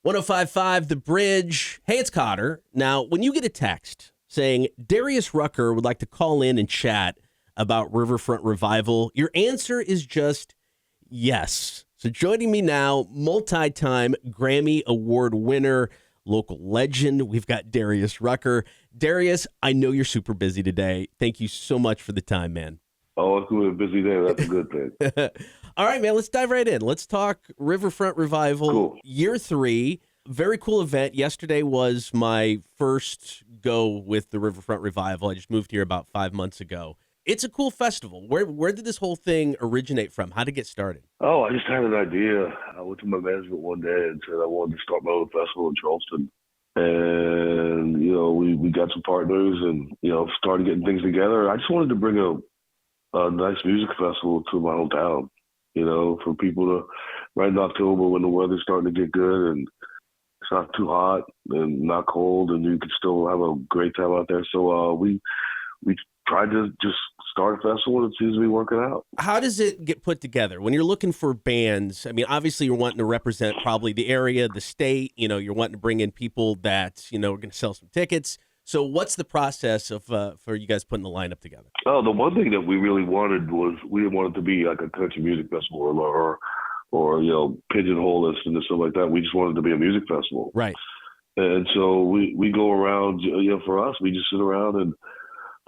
105.5 The Bridge. Hey, it's Cotter. Now, when you get a text saying Darius Rucker would like to call in and chat about Riverfront Revival, your answer is just yes. So joining me now, multi-time Grammy Award winner, local legend, we've got Darius Rucker. Darius, I know you're super busy today. Thank you so much for the time, man. Oh, it's going to be a busy day. That's a good thing. All right, man, let's dive right in. Let's talk Riverfront Revival, Cool. Year 3. Very cool event. Yesterday was my first go with the Riverfront Revival. I just moved here about 5 months ago. It's a cool festival. Where did this whole thing originate from? How did it get started? Oh, I just had an idea. I went to my management one day and said I wanted to start my own festival in Charleston. And, we got some partners and, started getting things together. I just wanted to bring a nice music festival to my hometown, for people to, right in October when the weather's starting to get good and it's not too hot and not cold and you can still have a great time out there. So we tried to just start a festival and it seems to be working out. How does it get put together? When you're looking for bands, I mean, obviously you're wanting to represent probably the area, the state, you're wanting to bring in people that, are going to sell some tickets. So what's the process of for you guys putting the lineup together? Oh, the one thing that we really wanted was we didn't want it to be like a country music festival or pigeonhole us and stuff like that. We just wanted it to be a music festival. Right. And so we go around, for us, we just sit around and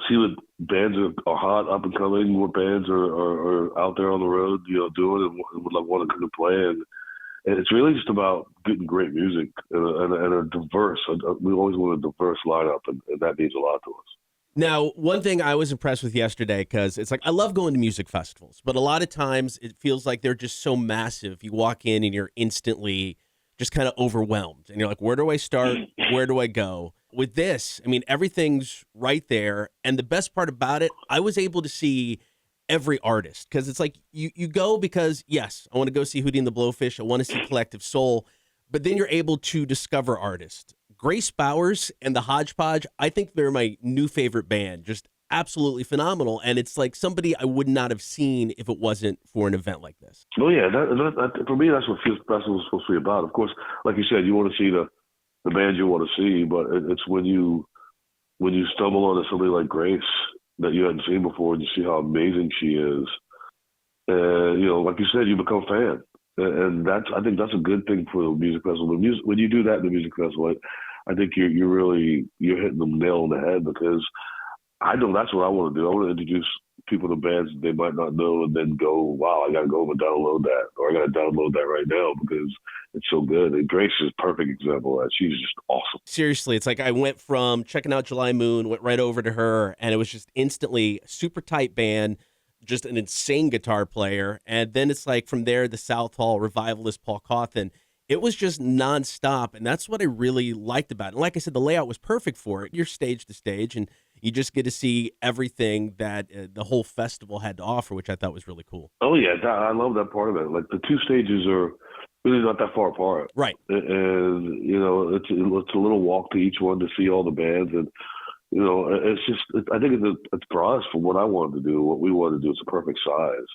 see what bands are hot, up and coming, what bands are out there on the road, doing and would want to come to play. And it's really just about getting great music and a diverse. We always want a diverse lineup, and that means a lot to us. Now, one thing I was impressed with yesterday, because it's like I love going to music festivals, but a lot of times it feels like they're just so massive. You walk in and you're instantly just kind of overwhelmed. And you're like, where do I start? Where do I go? With this, I mean, everything's right there. And the best part about it, I was able to see every artist, because it's like you go because, yes, I want to go see Hootie and the Blowfish. I want to see Collective Soul. But then you're able to discover artists. Grace Bowers and the Hodgepodge, I think they're my new favorite band. Just absolutely phenomenal. And it's like somebody I would not have seen if it wasn't for an event like this. Oh, yeah. That, for me, that's what festival is supposed to be about. Of course, like you said, you want to see the band you want to see, but it's when you stumble onto somebody like Grace that you hadn't seen before and you see how amazing she is. Like you said, you become a fan. And I think that's a good thing for the music festival. When you do that in the music festival, I think you're hitting the nail on the head, because I know that's what I want to do. I want to introduce people to bands that they might not know and then go, wow, I got to go and download that, or I got to download that right now because it's so good. And Grace is a perfect example of that. She's just awesome. Seriously, it's like I went from checking out July Moon, went right over to her, and it was just instantly super tight band, just an insane guitar player. And then it's like from there, the South Hall revivalist Paul Cawthon. It was just nonstop, and that's what I really liked about it. And like I said, the layout was perfect for it. You're stage to stage, and you just get to see everything that the whole festival had to offer, which I thought was really cool. Oh, yeah. I love that part of it. Like, the two stages are really not that far apart. Right. And, it's a little walk to each one to see all the bands. And, it's just, I think it's for us, for what I wanted to do, what we wanted to do, it's a perfect size.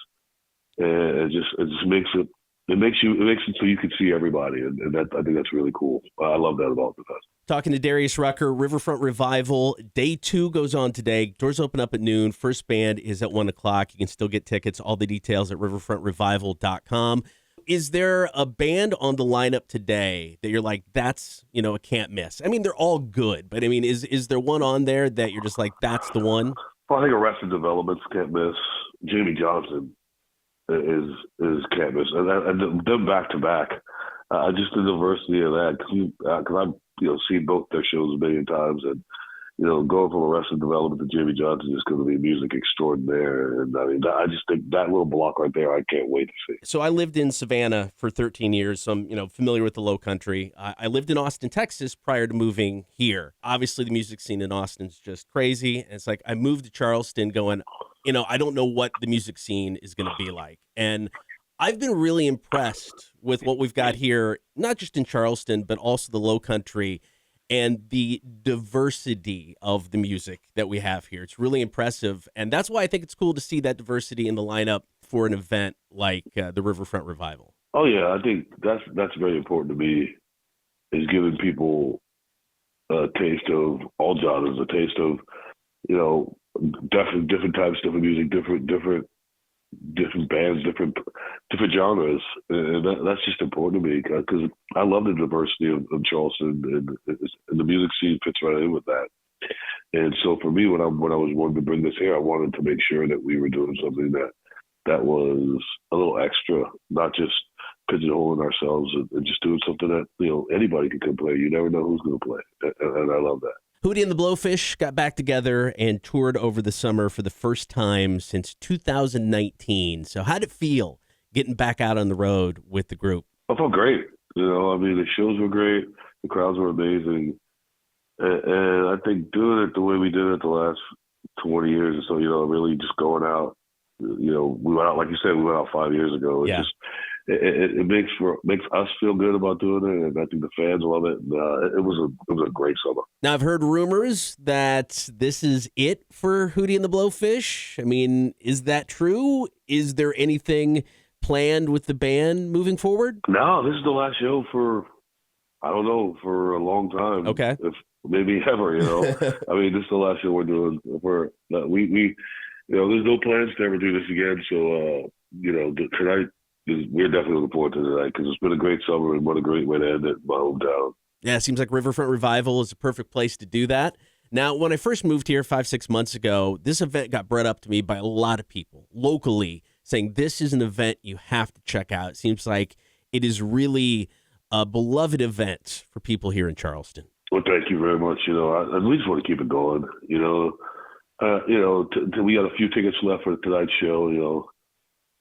And it just makes it, it makes it so you can see everybody, and that, I think that's really cool. I love that about the festival. Talking to Darius Rucker, Riverfront Revival. Day 2 goes on today. Doors open up at noon. First band is at 1 o'clock. You can still get tickets. All the details at riverfrontrevival.com. Is there a band on the lineup today that you're like, that's, a can't miss? I mean, they're all good, but I mean, is there one on there that you're just like, that's the one? Well, I think Arrested Development's can't miss. Jamie Johnson is can't miss, and them back to back. Just the diversity of that, because I've seen both their shows a million times, and going from Arrested Development to Jamie Johnson is going to be music extraordinaire. And I mean, I just think that little block right there, I can't wait to see. So I lived in Savannah for 13 years, so I'm familiar with the Low Country. I lived in Austin, Texas prior to moving here. Obviously, the music scene in Austin's just crazy, and it's like I moved to Charleston going, I don't know what the music scene is going to be like. And I've been really impressed with what we've got here, not just in Charleston, but also the Low Country and the diversity of the music that we have here. It's really impressive. And that's why I think it's cool to see that diversity in the lineup for an event like the Riverfront Revival. Oh, yeah. I think that's very important to me. is giving people a taste of all genres, a taste of, different types, different music, different bands, different genres, and that's just important to me because I love the diversity of Charleston, and the music scene fits right in with that. And so for me, when I was wanting to bring this here, I wanted to make sure that we were doing something that was a little extra, not just pigeonholing ourselves and just doing something that anybody can play. You never know who's going to play, and I love that. Hootie and the Blowfish got back together and toured over the summer for the first time since 2019. So how'd it feel getting back out on the road with the group? I felt great. The shows were great. The crowds were amazing. And I think doing it the way we did it the last 20 years or so, really just going out, we went out, like you said, we went out 5 years ago. It makes us feel good about doing it, and I think the fans love it. And, it was a great summer. Now, I've heard rumors that this is it for Hootie and the Blowfish. I mean, is that true? Is there anything planned with the band moving forward? No, this is the last show for, I don't know, for a long time. Okay. If maybe ever, I mean, this is the last show we're doing. We there's no plans to ever do this again. So, tonight, we're definitely looking forward to tonight because it's been a great summer and what a great way to end it in my hometown. Yeah, it seems like Riverfront Revival is a perfect place to do that. Now, when I first moved here 5-6 months ago, this event got brought up to me by a lot of people locally saying this is an event you have to check out. It seems like it is really a beloved event for people here in Charleston. Well, thank you very much. We just want to keep it going. We got a few tickets left for tonight's show.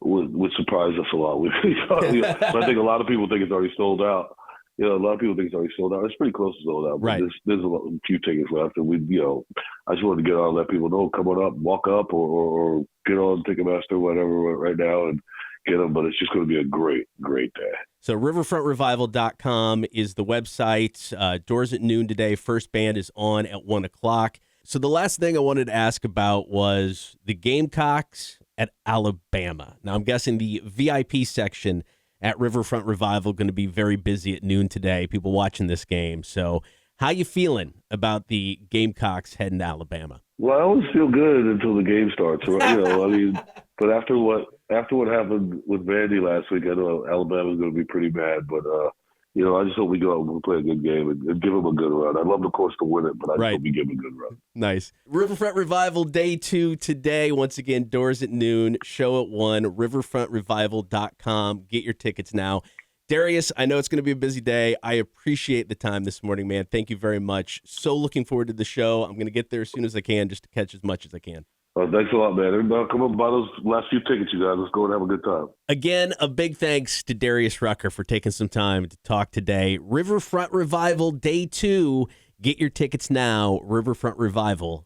Would surprise us a lot. I think a lot of people think it's already sold out. A lot of people think it's already sold out. It's pretty close to sold out. But right. There's a few tickets left, and I just wanted to get on and let people know, come on up, walk up, or get on Ticketmaster, whatever, right now, and get them. But it's just going to be a great, great day. So riverfrontrevival.com is the website. Doors at noon today. First band is on at 1:00. So the last thing I wanted to ask about was the Gamecocks at Alabama. Now, I'm guessing the VIP section at Riverfront Revival going to be very busy at noon today, people watching this game. So how you feeling about the Gamecocks heading to Alabama? Well, I always feel good until the game starts. But after what happened with Vandy last week, I know Alabama's going to be pretty mad. But, I just hope we go out and play a good game and give them a good run. I'd love, of course, to win it, but I just hope we give them a good run. Nice. Riverfront Revival Day 2 today. Once again, doors at noon, show at 1, riverfrontrevival.com. Get your tickets now. Darius, I know it's going to be a busy day. I appreciate the time this morning, man. Thank you very much. So looking forward to the show. I'm going to get there as soon as I can just to catch as much as I can. Thanks a lot, man. Everybody come up and buy those last few tickets, you guys. Let's go and have a good time. Again, a big thanks to Darius Rucker for taking some time to talk today. Riverfront Revival Day 2. Get your tickets now, riverfrontrevival.com.